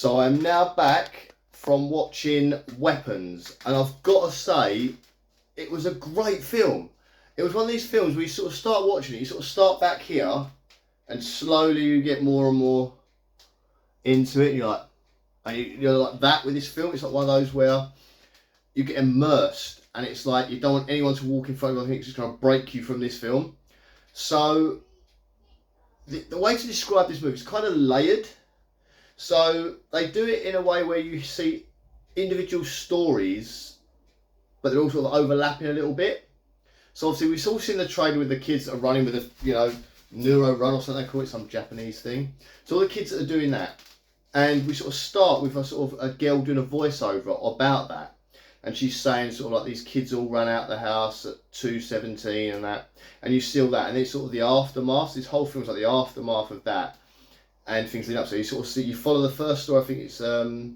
So I'm now back from watching Weapons, and I've got to say, it was a great film. It was one of these films where you sort of start watching it, you sort of start back here, and slowly you get more and more into it, and you're like that with this film. It's like one of those where you get immersed, and it's like you don't want anyone to walk in front of you. I think it's just going to break you from this film. So the way to describe this movie is kind of layered. So they do it in a way where you see individual stories, but they're all sort of overlapping a little bit. So obviously we've all seen the trailer with the kids that are running with a, neuro run or something they call it, some Japanese thing. So all the kids that are doing that, and we sort of start with a girl doing a voiceover about that, and she's saying sort of like these kids all run out the house at 2:17 and that, and you see all that, and it's sort of the aftermath. This whole film's like the aftermath of that. And things leading up. So you sort of see, you follow the first story. I think it's I want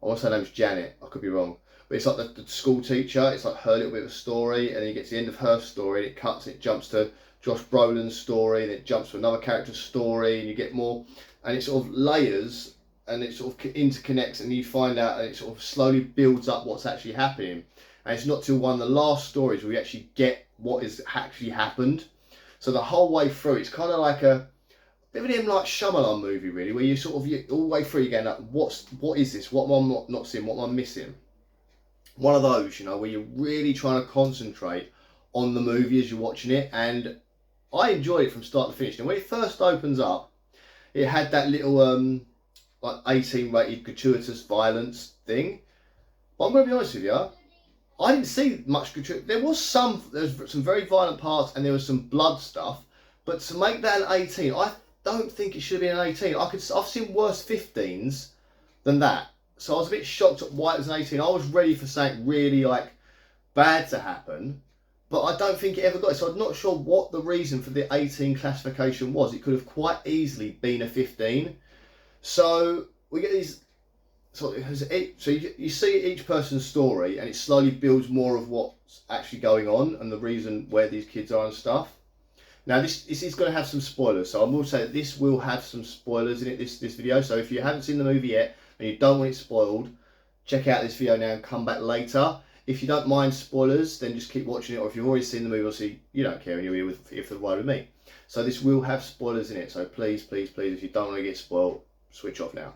to say her name's Janet. I could be wrong, but it's like the school teacher. It's like her little bit of a story, and then you get to the end of her story, and it cuts. It jumps to Josh Brolin's story, and it jumps to another character's story, and you get more, and it sort of layers, and it sort of interconnects, and you find out, and it sort of slowly builds up what's actually happening. And it's not till one of the last stories where we actually get what is actually happened. So the whole way through, it's kind of like a bit of an M. Night Shyamalan movie, really, where you sort of all the way through you going like, what is this? What am I not seeing? What am I missing? One of those, where you're really trying to concentrate on the movie as you're watching it, and I enjoyed it from start to finish. And when it first opens up, it had that little like 18 rated gratuitous violence thing. But I'm going to be honest with you, I didn't see much gratuitous. There's some very violent parts, and there was some blood stuff. But to make that an 18, I don't think it should have been an 18. I've seen worse 15s than that. So I was a bit shocked at why it was an 18. I was ready for something really bad to happen, but I don't think it ever got it. So I'm not sure what the reason for the 18 classification was. It could have quite easily been a 15. So we get these so you see each person's story, and it slowly builds more of what's actually going on and the reason where these kids are and stuff. Now this is going to have some spoilers, so I will say that this will have some spoilers in it, this video. So if you haven't seen the movie yet and you don't want it spoiled, check out this video now and come back later. If you don't mind spoilers, then just keep watching it, or if you've already seen the movie, obviously you don't care and you're here for the ride with me. So this will have spoilers in it, so please, if you don't want to get spoiled, switch off now.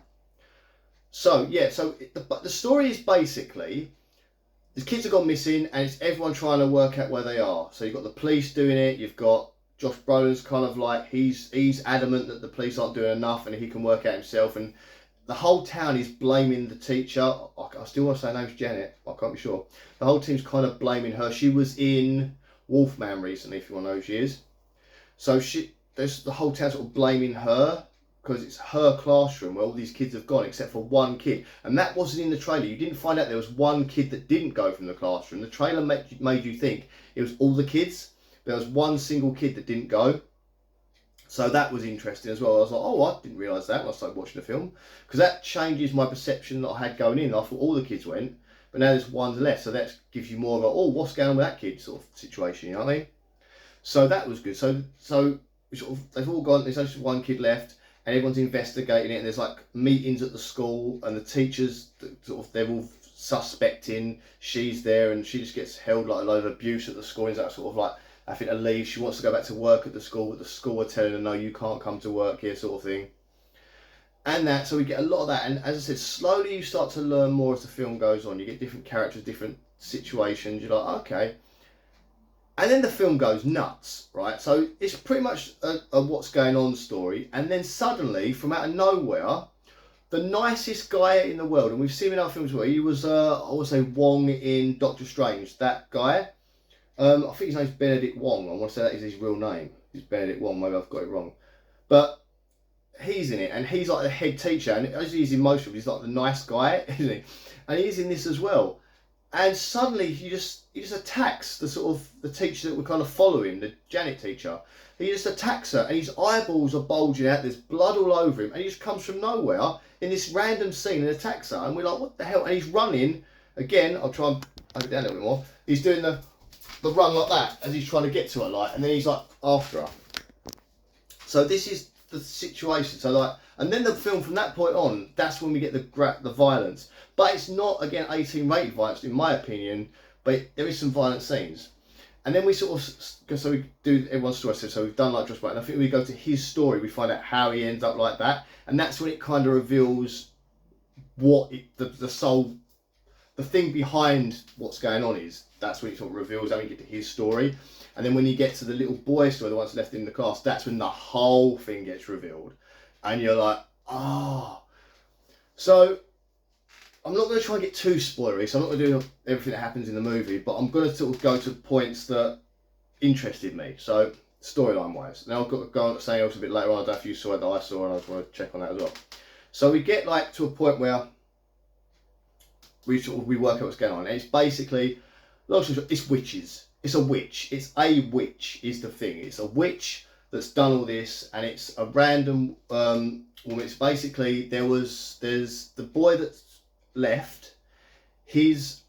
So yeah, the story is basically, the kids have gone missing and it's everyone trying to work out where they are. So you've got the police doing it, you've got Josh Brolin's kind of like, he's adamant that the police aren't doing enough and he can work out himself, and the whole town is blaming the teacher. I still want to say her name's Janet, I can't be sure. The whole team's kind of blaming her. She was in Wolfman recently, if you want to know who she is. So there's the whole town sort of blaming her because it's her classroom where all these kids have gone except for one kid, and that wasn't in the trailer. You didn't find out there was one kid that didn't go from the classroom. The trailer made you think it was all the kids. There was one single kid that didn't go. So that was interesting as well. I was like, oh, I didn't realise that when I started watching the film. Because that changes my perception that I had going in. I thought all the kids went, but now there's one less. So that gives you more of a, oh, what's going on with that kid sort of situation, you know what I mean? So that was good. So they've all gone, there's only one kid left, and everyone's investigating it, and there's like meetings at the school, and the teachers, they're all suspecting she's there, and she just gets held like a load of abuse at the school. Is that sort of like, I think to leave, she wants to go back to work at the school, but the school are telling her, no, you can't come to work here, sort of thing. And so we get a lot of that, and as I said, slowly you start to learn more as the film goes on. You get different characters, different situations, you're like, okay. And then the film goes nuts, right? So it's pretty much a what's going on story, and then suddenly, from out of nowhere, the nicest guy in the world, and we've seen him in other films where he was, I would say Wong in Doctor Strange, that guy. I think his name's Benedict Wong. I want to say that is his real name. He's Benedict Wong. Maybe I've got it wrong. But he's in it, and he's like the head teacher. And as he's in most of it, he's like the nice guy, isn't he? And he's in this as well. And suddenly he just attacks the teacher that we're kind of following, the Janet teacher. He just attacks her, and his eyeballs are bulging out. There's blood all over him, and he just comes from nowhere in this random scene and attacks her. And we're like, what the hell? And he's running again. I'll try and have it down a little bit more. He's doing the run like that as he's trying to get to her, and then he's like after her. So this is the situation. So like, and then the film from that point on, that's when we get the violence. But it's not, again, 18 rated violence in my opinion, but there is some violent scenes. And then we sort of, so we do everyone's story. So we've done like Josh Brolin. I think we go to his story. We find out how he ends up like that, and that's when it kind of reveals what the soul, the thing behind what's going on is. That's when it sort of reveals how we get to his story. And then when you get to the little boy story, the one's left in the class, that's when the whole thing gets revealed, and you're like, oh. So I'm not going to try and get too spoilery, so I'm not going to do everything that happens in the movie, but I'm going to sort of go to points that interested me. So, storyline wise. Now I've got to go on to something else a bit later on. I don't know if you saw it that I saw, and I just want to check on that as well. So we get like to a point where we work out what's going on. And it's basically, long story short, it's witches. It's a witch. It's a witch is the thing. It's a witch that's done all this, and it's a random woman. It's basically there's the boy that's left, his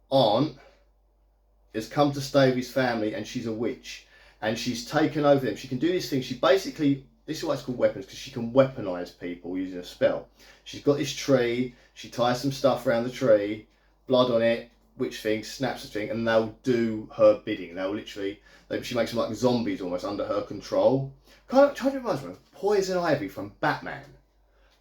aunt has come to stay with his family, and she's a witch, and she's taken over them. She can do this thing. She basically, this is why it's called weapons, because she can weaponize people using a spell. She's got this tree, she ties some stuff around the tree, blood on it, witch thing, snaps the thing, and they'll do her bidding. They'll literally, she makes them like zombies almost under her control. Kind of reminds me of Poison Ivy from Batman.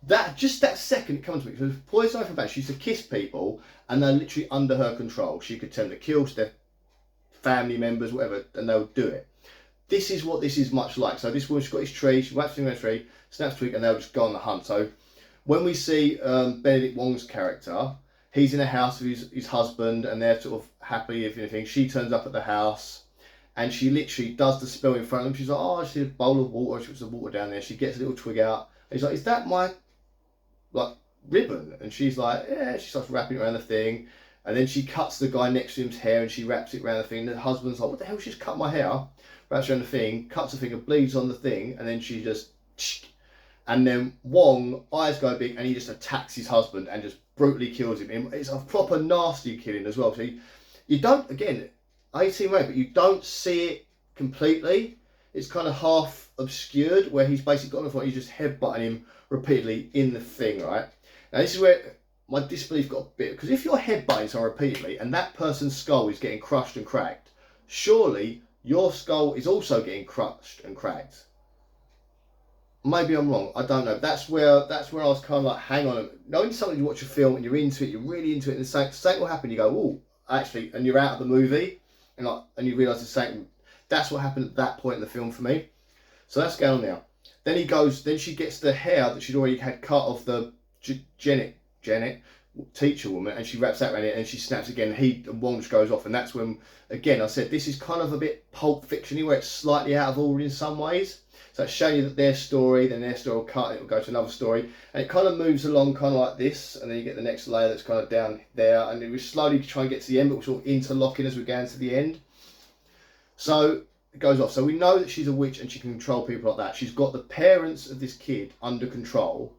That, just that second it comes to me. So Poison Ivy from Batman, she used to kiss people, and they're literally under her control. She could tell them to kill their family members, whatever, and they'll do it. This is what this is much like. So this woman's got his tree, she whaps him in a tree, snaps a twig, and they'll just go on the hunt. So when we see Benedict Wong's character, he's in a house with his husband, and they're sort of happy, if anything. She turns up at the house, and she literally does the spell in front of them. She's like, oh, I see a bowl of water. She puts the water down there. She gets a little twig out. And he's like, is that my ribbon? And she's like, yeah. She starts wrapping it around the thing, and then she cuts the guy next to him's hair, and she wraps it around the thing. And the husband's like, what the hell? She's cut my hair. Wraps around the thing, cuts the thing, and bleeds on the thing, and then she just, and then Wong eyes go big, and he just attacks his husband and just brutally kills him. It's a proper nasty killing as well. So you don't, again, 18 rape, but you don't see it completely. It's kind of half obscured, where he's basically got on the front, he's just headbutting him repeatedly in the thing, right? Now this is where my disbelief got a bit, because if you're headbutting someone repeatedly and that person's skull is getting crushed and cracked, surely your skull is also getting crushed and cracked. Maybe I'm wrong, I don't know. That's where I was kind of like, hang on. Knowing something, you watch a film and you're into it, you're really into it, and something will happen, you go, oh, actually, and you're out of the movie, and you realise the same. That's what happened at that point in the film for me. So that's going on now. Then he goes, then she gets the hair that she'd already had cut off the Janet, teacher woman, and she wraps that around it, and she snaps again. And Wong just goes off, and that's when, again, I said this is kind of a bit Pulp Fiction-y, where it's slightly out of order in some ways. So it's showing you that their story, then their story will cut, it will go to another story, and it kind of moves along kind of like this, and then you get the next layer that's kind of down there, and then we slowly try and get to the end, but we're sort of interlocking as we're going to the end. So it goes off. So we know that she's a witch and she can control people like that. She's got the parents of this kid under control.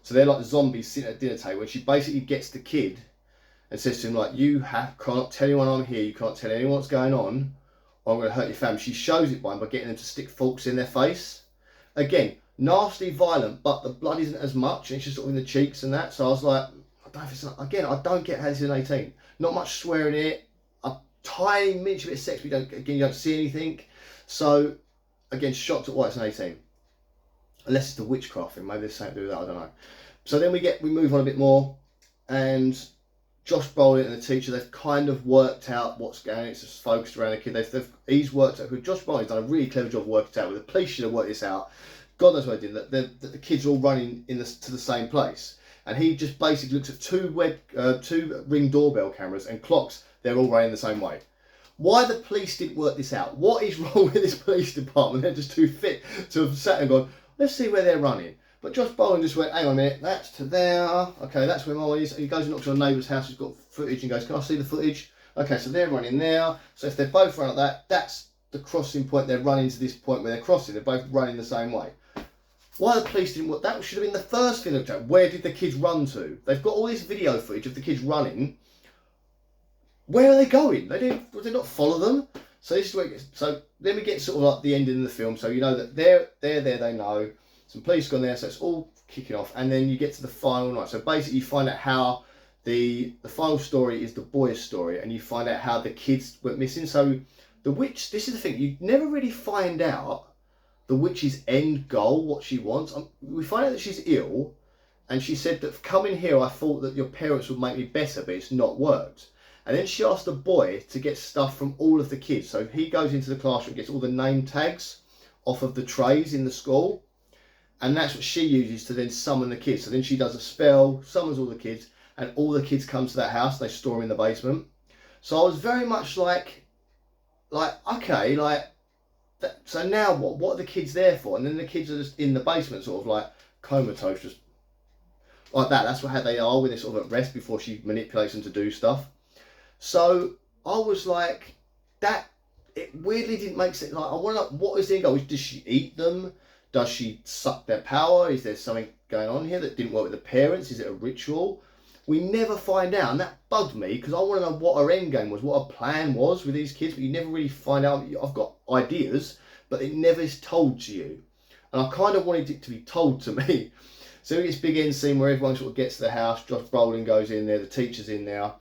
So they're like zombies sitting at a dinner table, and she basically gets the kid and says to him, like, can't tell anyone I'm here, you can't tell anyone what's going on, or I'm going to hurt your family. She shows it by getting them to stick forks in their face. Again, nasty, violent, but the blood isn't as much, and it's just sort of in the cheeks and that. So I was like, I don't know if it's not, again, I don't get how this is an 18. Not much swearing in it, a tiny miniature bit of sex, but you don't see anything. So again, shocked at why it's an 18. Unless it's the witchcraft thing, maybe there's something to do with that, I don't know. So then we move on a bit more, and Josh Brolin and the teacher, they've kind of worked out what's going on. It's just focused around the kid. He's worked out, Josh Brolin's done a really clever job of working it out. With the police should have worked this out. God knows what I did, that the kids are all running to the same place. And he just basically looks at two Ring doorbell cameras and clocks they're all running the same way. Why the police didn't work this out? What is wrong with this police department? They're just too fit to have sat and gone, let's see where they're running. But Josh Brolin just went, hang on a minute, that's to there. Okay, that's where mine is. He goes and knocks on a neighbour's house who's got footage and goes, can I see the footage? Okay, so they're running there. So if they're both running like that, that's the crossing point. They're running to this point where they're crossing. They're both running the same way. Why the police didn't work? That should have been the first thing looked at. Where did the kids run to? They've got all this video footage of the kids running. Where are they going? Did they not follow them? So this is where it gets, so then we get sort of like the ending of the film. So you know that they're there, they know. Some police gone there, so it's all kicking off, and then you get to the final night. So basically, you find out how the final story is the boy's story, and you find out how the kids went missing. So the witch, this is the thing, you never really find out the witch's end goal, what she wants. We find out that she's ill, and she said that coming here, I thought that your parents would make me better, but it's not worked. And then she asked the boy to get stuff from all of the kids. So he goes into the classroom, gets all the name tags off of the trays in the school, and that's what she uses to then summon the kids. So then she does a spell, summons all the kids, and all the kids come to that house. They store them in the basement. So I was very much like okay, like, so now what? What are the kids there for? And then the kids are just in the basement, sort of like comatose, just like that. That's how they are when they're sort of at rest before she manipulates them to do stuff. So I was like, that, it weirdly didn't make sense. Like, I want to know, what is the end goal? Does she eat them? Does she suck their power? Is there something going on here that didn't work with the parents? Is it a ritual? We never find out, and that bugged me because I want to know what her end game was, what her plan was with these kids, but you never really find out. I've got ideas, but it never is told to you. And I kind of wanted it to be told to me. So it's big end scene where everyone sort of gets to the house, Josh Brolin goes in there, the teacher's in there,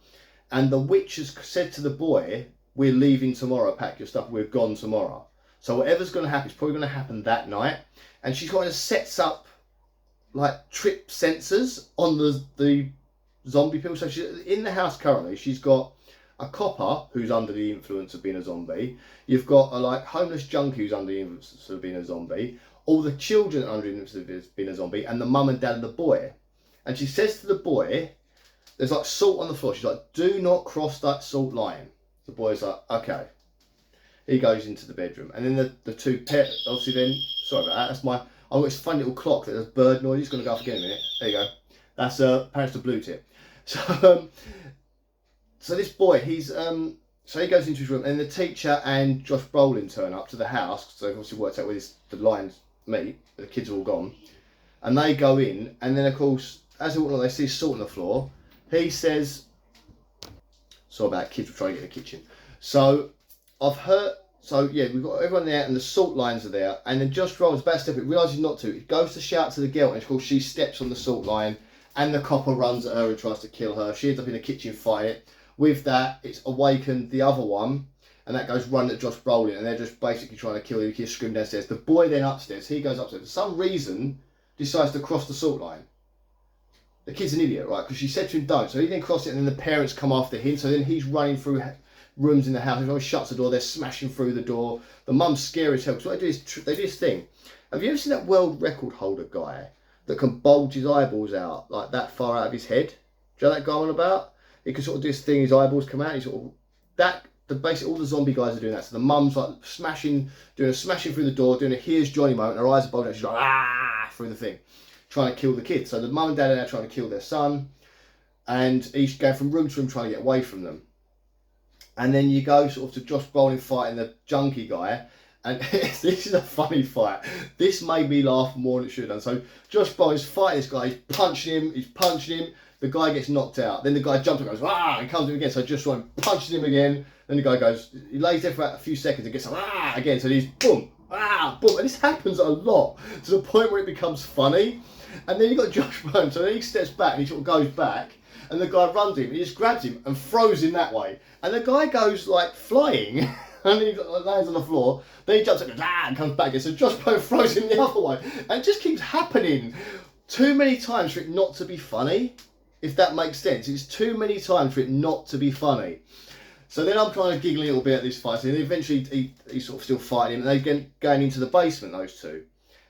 and the witch has said to the boy, we're leaving tomorrow, pack your stuff, we're gone tomorrow. So whatever's going to happen is probably going to happen that night. And she's kind of sets up like trip sensors on the zombie people. So she's in the house currently. She's got a copper who's under the influence of being a zombie. You've got a like homeless junkie who's under the influence of being a zombie. All the children under the influence of being a zombie, and the mum and dad and the boy. And she says to the boy, there's like salt on the floor. She's like, do not cross that salt line. The boy's like, okay. He goes into the bedroom, and then the two pairs, obviously then, sorry about that, that's my, I've got this funny little clock that does bird noise. It's going to go off again in a minute. There you go. That's apparently the blue tip. So this boy, he's so he goes into his room, and the teacher and Josh Brolin turn up to the house. So they've obviously worked out where the lines meet. The kids are all gone, and they go in, and then of course, as they walk along, they see salt on the floor. He says, "Sorry about kids were trying to get in the kitchen." So I've heard. So yeah, we've got everyone there, and the salt lines are there, and then Josh Brolin's about to step it, realises not to. He goes to shout to the girl, and of course she steps on the salt line. And the copper runs at her and tries to kill her. She ends up in the kitchen fighting. With that, it's awakened the other one, and that goes running at Josh Brolin, and they're just basically trying to kill him. The kids scream downstairs. The boy then upstairs, he goes upstairs. For some reason, decides to cross the salt line. The kid's an idiot, right? Because she said to him, don't. So he then crosses it, and then the parents come after him. So then he's running through rooms in the house. Everyone shuts the door. They're smashing through the door. The mum's scary as hell. So what they do is they do this thing. Have you ever seen that world record holder guy that can bulge his eyeballs out like that far out of his head? Do you know that guy I'm on about? He can sort of do this thing, his eyeballs come out, and he sort of, basically all the zombie guys are doing that. So the mum's like smashing through the door, doing a here's Johnny moment, and her eyes are bulging out, she's like, ah, through the thing, trying to kill the kid. So the mum and dad are now trying to kill their son, and he's going from room to room trying to get away from them. And then you go sort of to Josh Brolin fighting the junkie guy, and this is a funny fight. This made me laugh more than it should have done. So Josh Brolin's fighting this guy, he's punching him, the guy gets knocked out. Then the guy jumps and goes, ah, and comes to him again. So Josh Brolin punches him again. Then the guy goes, he lays there for a few seconds and gets ah again. So he's boom, ah, boom. And this happens a lot to the point where it becomes funny. And then you've got Josh Brolin, so then he steps back and he sort of goes back. And the guy runs him, and he just grabs him and throws him that way. And the guy goes like flying, and he lands on the floor. Then he jumps up and comes back again. So Josh Brolin throws him the other way. And it just keeps happening too many times for it not to be funny, if that makes sense. It's too many times for it not to be funny. So then I'm trying to giggle a little bit at this fight. And eventually he's sort of still fighting him, and they're going into the basement, those two.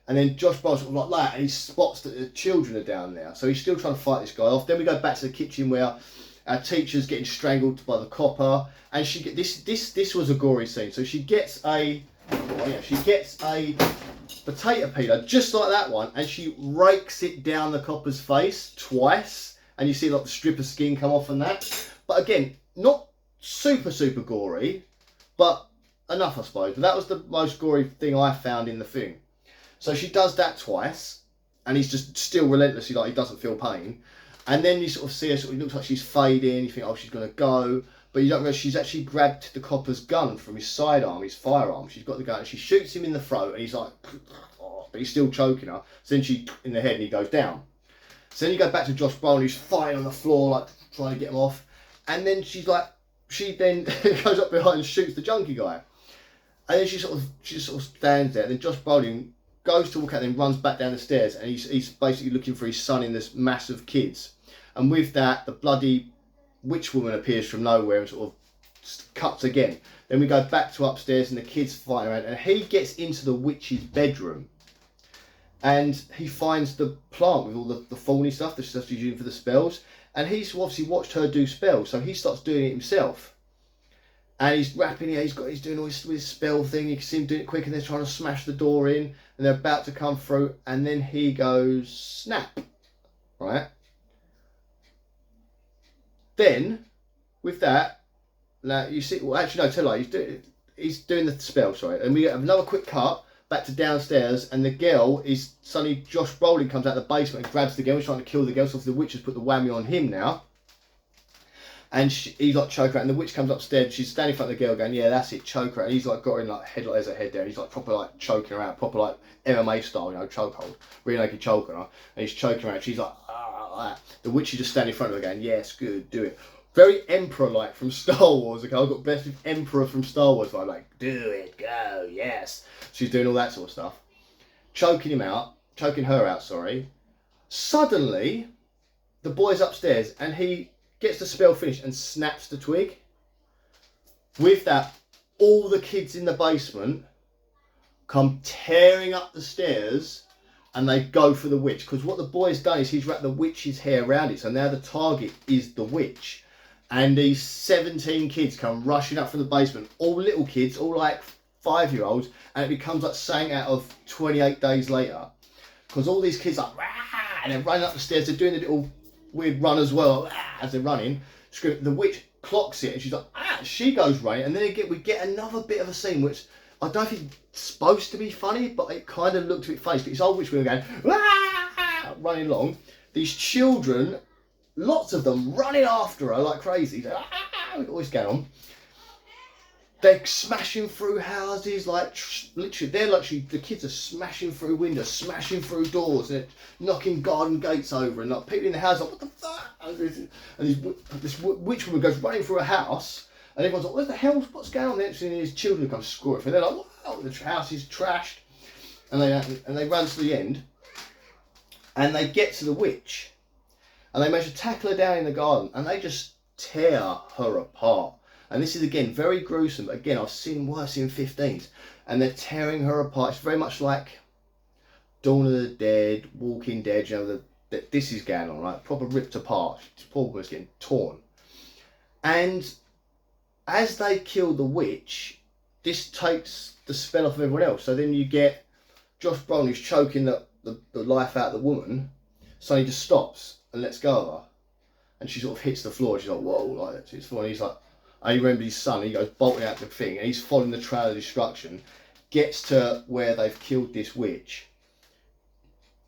And then Josh Brolin sort of like that, and he spots that the children are down there. So he's still trying to fight this guy off. Then we go back to the kitchen where our teacher's getting strangled by the copper, and she get this was a gory scene. So she gets a potato peeler just like that one, and she rakes it down the copper's face twice, and you see like the strip of skin come off and that. But again, not super gory, but enough, I suppose. But that was the most gory thing I found in the thing. So she does that twice, and he's just still relentlessly like he doesn't feel pain. And then you sort of see her, it looks like she's fading. You think, oh, she's going to go. But you don't realise she's actually grabbed the copper's gun from his sidearm, his firearm. She's got the gun, and she shoots him in the throat, and he's like, oh. but he's still choking her. So then she in the head and he goes down. So then you go back to Josh Brolin, who's fighting on the floor, like trying to get him off. And then she then goes up behind and shoots the junkie guy. And then she sort of stands there. And then Josh Brolin goes to walk out, then runs back down the stairs, and he's basically looking for his son in this mass of kids. And with that, the bloody witch woman appears from nowhere and sort of cuts again. Then we go back to upstairs, and the kids fighting around, and he gets into the witch's bedroom, and he finds the plant with all the thorny stuff, the stuff she's using for the spells. And he's obviously watched her do spells, so he starts doing it himself. And he's rapping it, he's doing all his spell thing, you can see him doing it quick, and they're trying to smash the door in, and they're about to come through, and then he goes, snap, right? Then, with that, now you see, well actually no, tell her, he's doing the spell, sorry, and we have another quick cut, back to downstairs, and the girl is, suddenly Josh Brolin comes out of the basement and grabs the girl, he's trying to kill the girl, so the witch has put the whammy on him now. And he's like choke her out, and the witch comes upstairs. She's standing in front of the girl, going, "Yeah, that's it, choke her out." And he's like got her in like head, like there's a head there. And he's like proper like choking her out, proper like MMA style, you know, chokehold, really naked choke on her. And he's choking her out. She's like, ah. The witch is just standing in front of her, going, "Yes, good, do it." Very Emperor-like from Star Wars. Okay, I've got best of Emperor from Star Wars. Like, do it, go, yes. She's doing all that sort of stuff, choking her out. Sorry. Suddenly, the boy's upstairs, and he gets the spell finished and snaps the twig. With that, all the kids in the basement come tearing up the stairs, and they go for the witch. Because what the boy's done is he's wrapped the witch's hair around it, so now the target is the witch. And these 17 kids come rushing up from the basement, all little kids, all like 5-year-olds, and it becomes like something out of 28 Days Later. Because all these kids are like, rah, and they're running up the stairs, they're doing the little weird run as well, as they're running. The witch clocks it, and she's like, she goes running, and then we get another bit of a scene which I don't think it's supposed to be funny, but it kind of looked a bit funny. But this old witch woman going, running along. These children, lots of them, running after her like crazy. Like, always going on. They're smashing through houses, like literally, the kids are smashing through windows, smashing through doors, and knocking garden gates over, and like people in the house like, what the fuck? And this witch woman goes running through a house, and everyone's like, what the hell? What's going on? And then these children come scoring through. They're like, wow, the house is trashed, and they run to the end, and they get to the witch, and they manage to tackle her down in the garden, and they just tear her apart. And this is, again, very gruesome. But again, I've seen worse in 15s. And they're tearing her apart. It's very much like Dawn of the Dead, Walking Dead. You know, this is going on, right? Proper ripped apart. This poor woman's getting torn. And as they kill the witch, this takes the spell off of everyone else. So then you get Josh Brolin, who's choking the life out of the woman. So he just stops and lets go of her. And she sort of hits the floor. She's like, whoa, like that. It's funny. He's like, I remember his son, he goes bolting out the thing, and he's following the trail of destruction, gets to where they've killed this witch,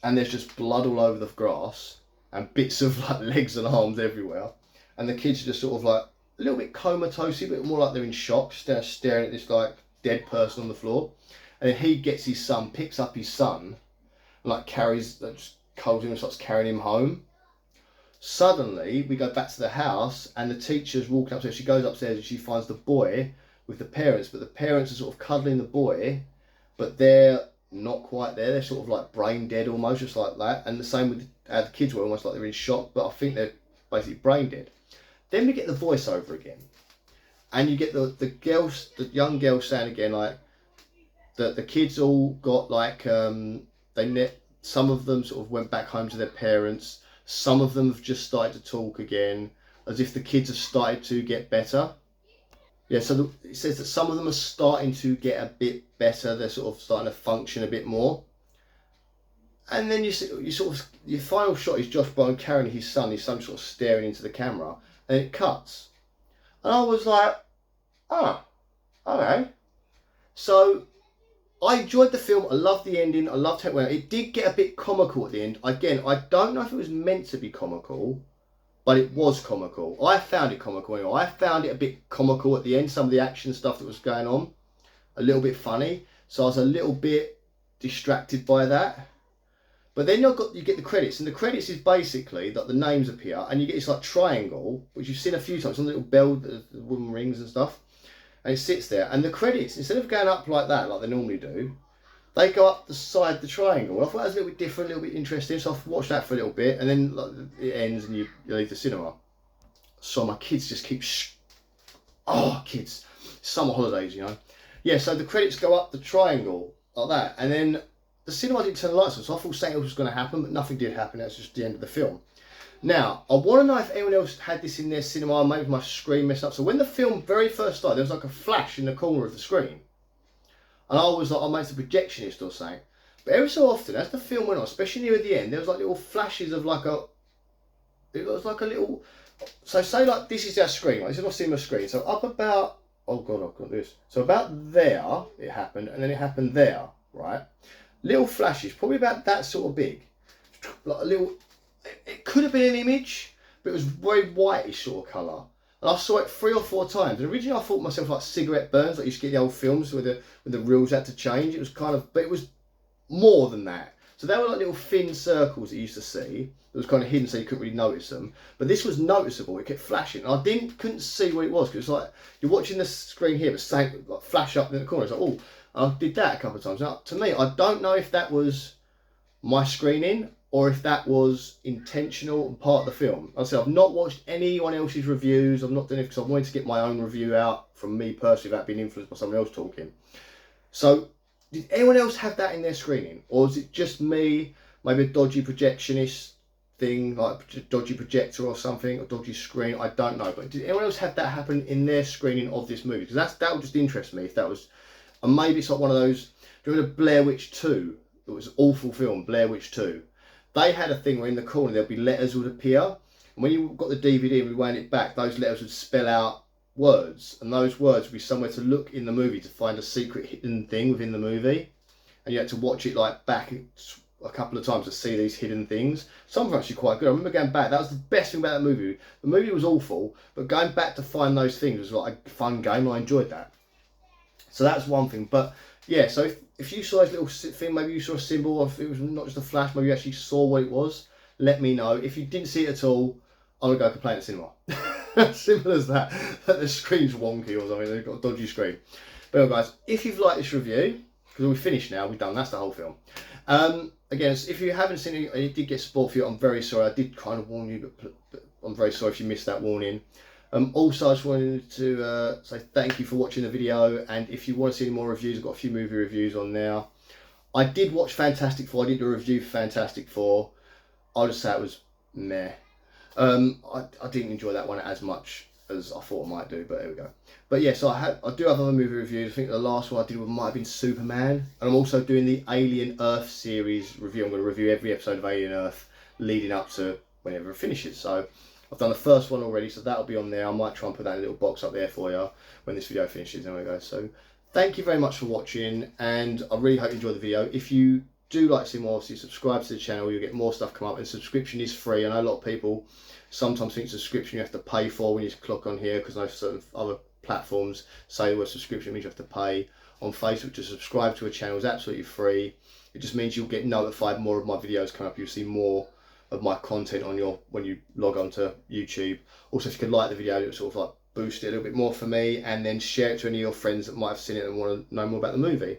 and there's just blood all over the grass, and bits of like legs and arms everywhere, and the kids are just sort of like a little bit comatose, but more like they're in shock, staring at this like dead person on the floor. And then he gets his son, picks up his son, and like just holds him and starts carrying him home. Suddenly, we go back to the house, and the teacher's walking upstairs. She goes upstairs and she finds the boy with the parents, but the parents are sort of cuddling the boy, but they're not quite there. They're sort of like brain dead almost, just like that. And the same with the kids were almost like they're in shock, but I think they're basically brain dead. Then we get the voiceover again, and you get the young girl saying again like that the kids all got like some of them sort of went back home to their parents. Some of them have just started to talk again, as if the kids have started to get better. Yeah, so it says that some of them are starting to get a bit better. They're sort of starting to function a bit more. And then you sort of, your final shot is Josh Brolin carrying his son sort of staring into the camera, and it cuts. And I was like, okay. So I enjoyed the film. I loved the ending. I loved how it went. It did get a bit comical at the end. Again, I don't know if it was meant to be comical, but it was comical. I found it comical anyway. I found it a bit comical at the end. Some of the action stuff that was going on, a little bit funny. So I was a little bit distracted by that. But then you get the credits, and the credits is basically that the names appear, and you get this like triangle, which you've seen a few times on the little bell that the woman rings and stuff, and it sits there. And the credits, instead of going up like that, like they normally do, they go up the side of the triangle. I thought that was a little bit different, a little bit interesting, so I've watched that for a little bit, and then like, it ends and you leave the cinema. So my kids just keep kids, summer holidays, you know. Yeah, so the credits go up the triangle like that, and then the cinema didn't turn the lights on, so I thought something else was going to happen, but nothing did happen. That's just the end of the film. Now, I want to know if anyone else had this in their cinema, maybe my screen messed up. So when the film very first started, there was like a flash in the corner of the screen. And I was like, oh, mate, it's a projectionist or something. But every so often, as the film went on, especially near the end, there was like little flashes of like it was like a little, so say like this is our screen, right? This is my cinema screen. So up about, oh God, I've got this. So about there, it happened, and then it happened there, right? Little flashes, probably about that sort of big. Like a little, it could have been an image, but it was very whitish sort of colour. And I saw it 3 or 4 times. And originally I thought myself like cigarette burns, like you used to get the old films where the reels had to change. It was kind of, but it was more than that. So they were like little thin circles that you used to see. It was kind of hidden so you couldn't really notice them. But this was noticeable, it kept flashing. And I couldn't see what it was, because it's like, you're watching the screen here, but saying like flash up in the corner. It's like, oh, I did that a couple of times. Now, to me, I don't know if that was my screening or if that was intentional and part of the film. I said I've not watched anyone else's reviews. I'm not doing it because I wanted to get my own review out from me personally without being influenced by someone else talking. So, did anyone else have that in their screening? Or is it just me, maybe a dodgy projectionist thing, like a dodgy projector or something, or dodgy screen? I don't know. But did anyone else have that happen in their screening of this movie? Because that would just interest me if that was... And maybe it's like one of those, do you remember Blair Witch 2? It was an awful film, Blair Witch 2. They had a thing where in the corner there'd be letters would appear. And when you got the DVD and rewound it back, those letters would spell out words. And those words would be somewhere to look in the movie to find a secret hidden thing within the movie. And you had to watch it like back a couple of times to see these hidden things. Some were actually quite good. I remember going back, that was the best thing about that movie. The movie was awful, but going back to find those things was like a fun game. I enjoyed that. So that's one thing. But yeah, so if you saw this little thing, maybe you saw a symbol, or if it was not just a flash, maybe you actually saw what it was, let me know. If you didn't see it at all, I'm going to go complain at the cinema. Simple as that. That the screen's wonky or something, they've got a dodgy screen. But anyway, guys, if you've liked this review, because we're finished now, we've done, that's the whole film. Again, if you haven't seen it and you did get support for you, I'm very sorry. I did kind of warn you, but I'm very sorry if you missed that warning. Also, I just wanted to say thank you for watching the video, and if you want to see any more reviews, I've got a few movie reviews on now. I did watch Fantastic Four. I did do a review for Fantastic Four. I'll just say it was meh. I didn't enjoy that one as much as I thought I might do, but there we go. But yeah, so I do have other movie reviews. I think the last one I did might have been Superman, and I'm also doing the Alien Earth series review. I'm going to review every episode of Alien Earth leading up to whenever it finishes. So I've done the first one already, so that'll be on there. I might try and put that in a little box up there for you when this video finishes. There we go. So thank you very much for watching, and I really hope you enjoyed the video. If you do like to see more, obviously subscribe to the channel. You'll get more stuff come up, and subscription is free. I know a lot of people sometimes think subscription you have to pay for when you click on here, because I know certain other platforms say the word subscription means you have to pay. On Facebook, to subscribe to a channel is absolutely free. It just means you'll get notified more of my videos come up. You'll see more of my content on when you log on to YouTube. Also, if you could like the video, it would sort of like boost it a little bit more for me, and then share it to any of your friends that might have seen it and want to know more about the movie.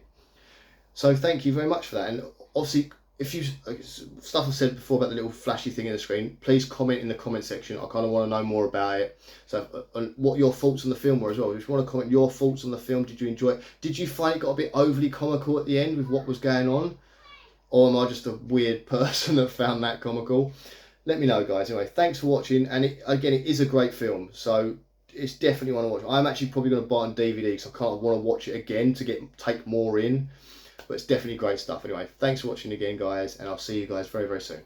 So thank you very much for that. And obviously, if you stuff I said before about the little flashy thing in the screen, please comment in the comment section. I kind of want to know more about it. So what your thoughts on the film were as well. If you want to comment your thoughts on the film, did you enjoy it? Did you find it got a bit overly comical at the end with what was going on? Or am I just a weird person that found that comical? Let me know, guys. Anyway, thanks for watching. And again, it is a great film, so it's definitely one to watch. I'm actually probably going to buy it on DVD because I kind of want to watch it again to take more in. But it's definitely great stuff. Anyway, thanks for watching again, guys, and I'll see you guys very, very soon.